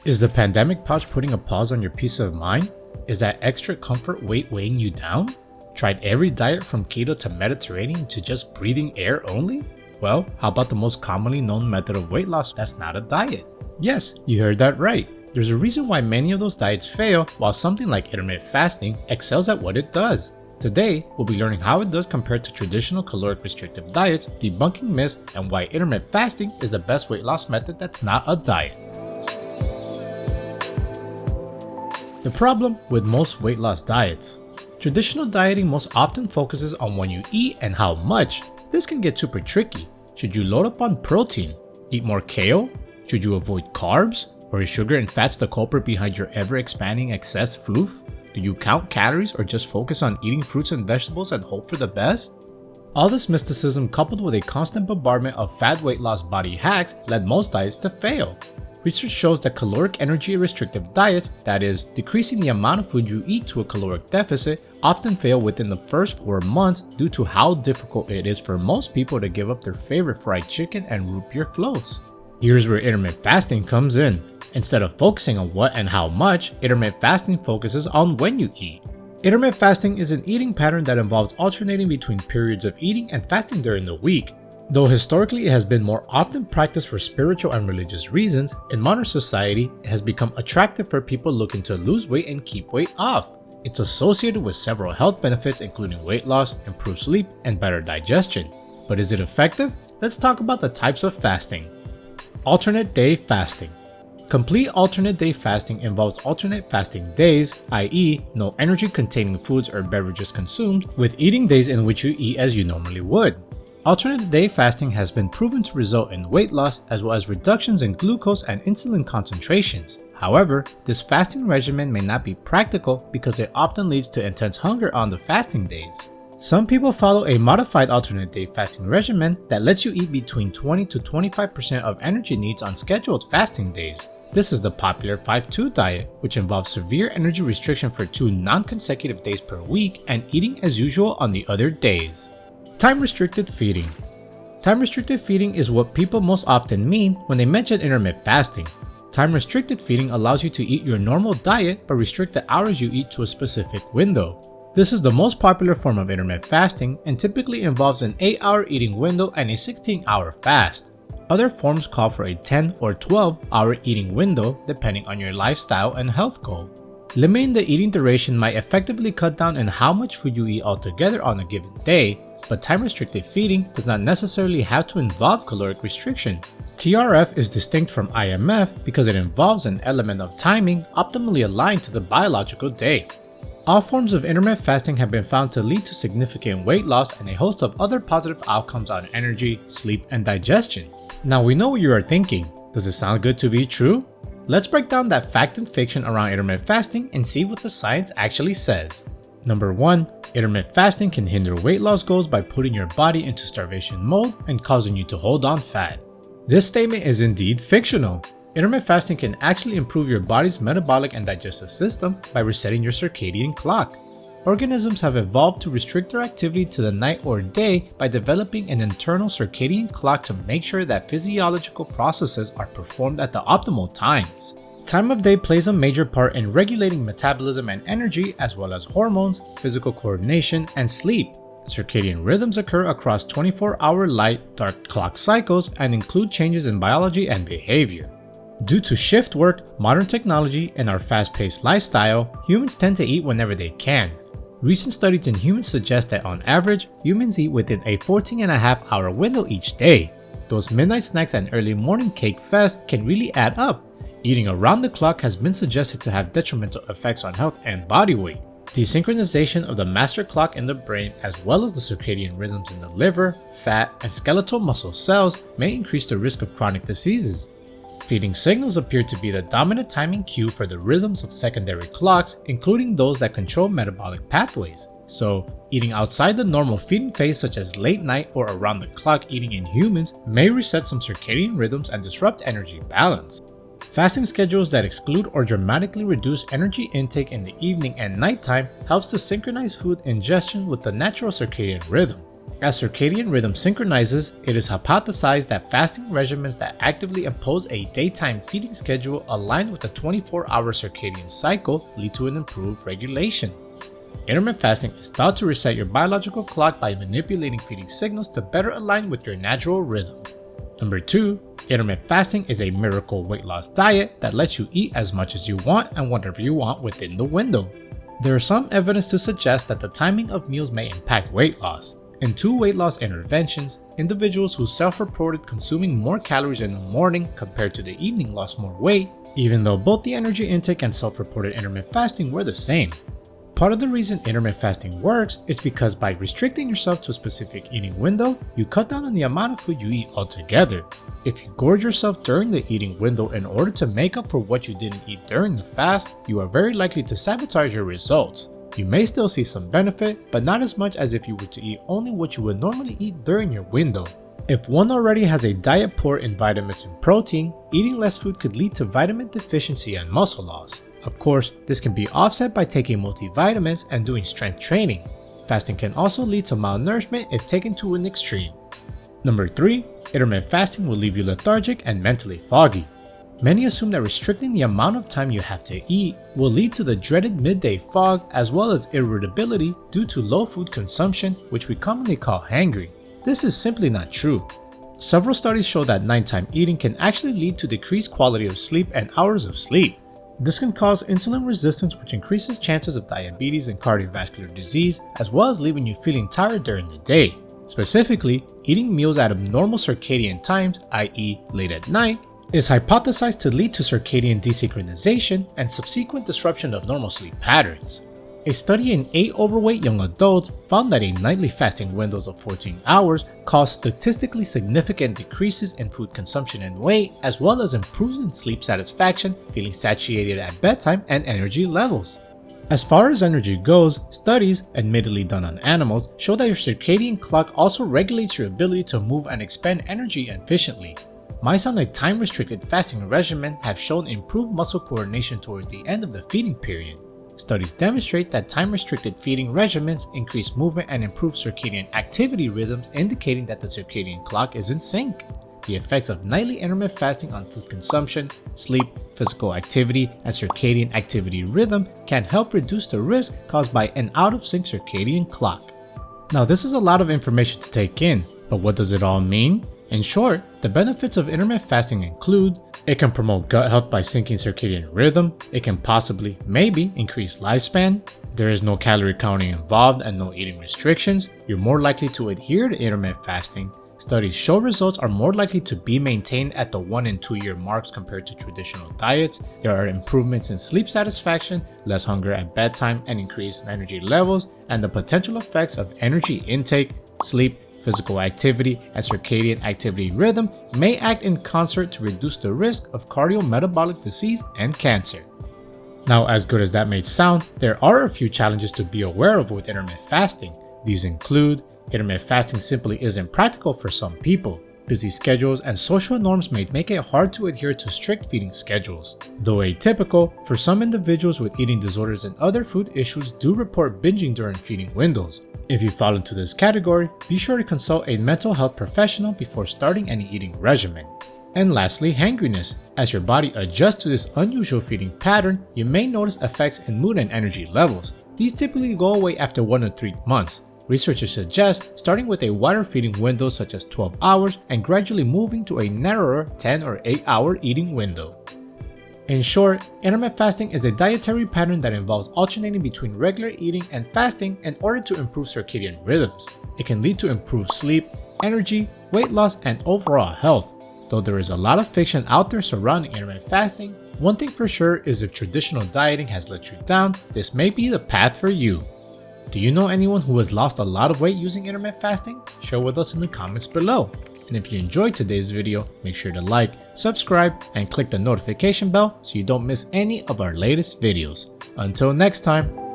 Is the pandemic pouch putting a pause on your peace of mind? Is that extra comfort weight weighing you down? Tried every diet from keto to Mediterranean to just breathing air only? Well, how about the most commonly known method of weight loss that's not a diet? Yes, you heard that right. There's a reason why many of those diets fail, while something like intermittent fasting excels at what it does. Today, we'll be learning how it does compared to traditional caloric restrictive diets, debunking myths, and why intermittent fasting is the best weight loss method that's not a diet. The problem with most weight loss diets. Traditional dieting most often focuses on when you eat and how much. This can get super tricky. Should you load up on protein? Eat more kale? Should you avoid carbs? Or is sugar and fats the culprit behind your ever-expanding excess floof? Do you count calories or just focus on eating fruits and vegetables and hope for the best? All this mysticism coupled with a constant bombardment of fad weight loss body hacks led most diets to fail. Research shows that caloric energy restrictive diets, that is, decreasing the amount of food you eat to a caloric deficit, often fail within the first 4 months due to how difficult it is for most people to give up their favorite fried chicken and root beer floats. Here's where intermittent fasting comes in. Instead of focusing on what and how much, intermittent fasting focuses on when you eat. Intermittent fasting is an eating pattern that involves alternating between periods of eating and fasting during the week. Though historically it has been more often practiced for spiritual and religious reasons, in modern society it has become attractive for people looking to lose weight and keep weight off. It's associated with several health benefits including weight loss, improved sleep, and better digestion. But is it effective? Let's talk about the types of fasting. Alternate day fasting. Complete alternate day fasting involves alternate fasting days, i.e., no energy containing foods or beverages consumed, with eating days in which you eat as you normally would. Alternate day fasting has been proven to result in weight loss as well as reductions in glucose and insulin concentrations. However, this fasting regimen may not be practical because it often leads to intense hunger on the fasting days. Some people follow a modified alternate day fasting regimen that lets you eat between 20 to 25% of energy needs on scheduled fasting days. This is the popular 5-2 diet, which involves severe energy restriction for 2 non-consecutive days per week and eating as usual on the other days. Time-restricted feeding. Time-restricted feeding is what people most often mean when they mention intermittent fasting. Time-restricted feeding allows you to eat your normal diet but restrict the hours you eat to a specific window. This is the most popular form of intermittent fasting and typically involves an 8-hour eating window and a 16-hour fast. Other forms call for a 10 or 12-hour eating window depending on your lifestyle and health goal. Limiting the eating duration might effectively cut down on how much food you eat altogether on a given day, but time-restricted feeding does not necessarily have to involve caloric restriction. TRF is distinct from IMF because it involves an element of timing optimally aligned to the biological day. All forms of intermittent fasting have been found to lead to significant weight loss and a host of other positive outcomes on energy, sleep, and digestion. Now we know what you are thinking. Does it sound good to be true? Let's break down that fact and fiction around intermittent fasting and see what the science actually says. Number 1. Intermittent fasting can hinder weight loss goals by putting your body into starvation mode and causing you to hold on fat. This statement is indeed fictional. Intermittent fasting can actually improve your body's metabolic and digestive system by resetting your circadian clock. Organisms have evolved to restrict their activity to the night or day by developing an internal circadian clock to make sure that physiological processes are performed at the optimal times. Time of day plays a major part in regulating metabolism and energy, as well as hormones, physical coordination, and sleep. Circadian rhythms occur across 24-hour light-dark clock cycles and include changes in biology and behavior. Due to shift work, modern technology, and our fast-paced lifestyle, humans tend to eat whenever they can. Recent studies in humans suggest that on average, humans eat within a 14.5-hour window each day. Those midnight snacks and early morning cake fests can really add up. Eating around the clock has been suggested to have detrimental effects on health and body weight. Desynchronization of the master clock in the brain as well as the circadian rhythms in the liver, fat, and skeletal muscle cells may increase the risk of chronic diseases. Feeding signals appear to be the dominant timing cue for the rhythms of secondary clocks, including those that control metabolic pathways. So, eating outside the normal feeding phase such as late night or around the clock eating in humans may reset some circadian rhythms and disrupt energy balance. Fasting schedules that exclude or dramatically reduce energy intake in the evening and nighttime helps to synchronize food ingestion with the natural circadian rhythm. As circadian rhythm synchronizes, it is hypothesized that fasting regimens that actively impose a daytime feeding schedule aligned with the 24-hour circadian cycle lead to an improved regulation. Intermittent fasting is thought to reset your biological clock by manipulating feeding signals to better align with your natural rhythm. Number 2, intermittent fasting is a miracle weight loss diet that lets you eat as much as you want and whatever you want within the window. There is some evidence to suggest that the timing of meals may impact weight loss. In 2 weight loss interventions, individuals who self-reported consuming more calories in the morning compared to the evening lost more weight, even though both the energy intake and self-reported intermittent fasting were the same. Part of the reason intermittent fasting works is because by restricting yourself to a specific eating window, you cut down on the amount of food you eat altogether. If you gorge yourself during the eating window in order to make up for what you didn't eat during the fast, you are very likely to sabotage your results. You may still see some benefit, but not as much as if you were to eat only what you would normally eat during your window. If one already has a diet poor in vitamins and protein, eating less food could lead to vitamin deficiency and muscle loss. Of course, this can be offset by taking multivitamins and doing strength training. Fasting can also lead to malnourishment if taken to an extreme. Number 3, intermittent fasting will leave you lethargic and mentally foggy. Many assume that restricting the amount of time you have to eat will lead to the dreaded midday fog as well as irritability due to low food consumption, which we commonly call hangry. This is simply not true. Several studies show that nighttime eating can actually lead to decreased quality of sleep and hours of sleep. This can cause insulin resistance, which increases chances of diabetes and cardiovascular disease, as well as leaving you feeling tired during the day. Specifically, eating meals at abnormal circadian times, i.e. late at night, is hypothesized to lead to circadian desynchronization and subsequent disruption of normal sleep patterns. A study in 8 overweight young adults found that a nightly fasting windows of 14 hours caused statistically significant decreases in food consumption and weight, as well as improvements in sleep satisfaction, feeling satiated at bedtime, and energy levels. As far as energy goes, studies, admittedly done on animals, show that your circadian clock also regulates your ability to move and expend energy efficiently. Mice on a time-restricted fasting regimen have shown improved muscle coordination towards the end of the feeding period. Studies demonstrate that time-restricted feeding regimens increase movement and improve circadian activity rhythms, indicating that the circadian clock is in sync. The effects of nightly intermittent fasting on food consumption, sleep, physical activity, and circadian activity rhythm can help reduce the risk caused by an out-of-sync circadian clock. Now, this is a lot of information to take in, but what does it all mean? In short, the benefits of intermittent fasting include: it can promote gut health by syncing circadian rhythm, it can possibly, maybe, increase lifespan, there is no calorie counting involved and no eating restrictions, you're more likely to adhere to intermittent fasting, studies show results are more likely to be maintained at the 1 and 2 year marks compared to traditional diets, there are improvements in sleep satisfaction, less hunger at bedtime, and increased energy levels, and the potential effects of energy intake, sleep, physical activity, and circadian activity rhythm may act in concert to reduce the risk of cardiometabolic disease and cancer. Now, as good as that may sound, there are a few challenges to be aware of with intermittent fasting. These include: intermittent fasting simply isn't practical for some people. Busy schedules and social norms may make it hard to adhere to strict feeding schedules. Though atypical, for some individuals with eating disorders and other food issues do report binging during feeding windows. If you fall into this category, be sure to consult a mental health professional before starting any eating regimen. And lastly, hangriness. As your body adjusts to this unusual feeding pattern, you may notice effects in mood and energy levels. These typically go away after 1 to 3 months. Researchers suggest starting with a wider feeding window such as 12 hours and gradually moving to a narrower 10 or 8 hour eating window. In short, intermittent fasting is a dietary pattern that involves alternating between regular eating and fasting in order to improve circadian rhythms. It can lead to improved sleep, energy, weight loss, and overall health. Though there is a lot of fiction out there surrounding intermittent fasting, one thing for sure is if traditional dieting has let you down, this may be the path for you. Do you know anyone who has lost a lot of weight using intermittent fasting? Share with us in the comments below. And if you enjoyed today's video, make sure to like, subscribe, and click the notification bell so you don't miss any of our latest videos. Until next time.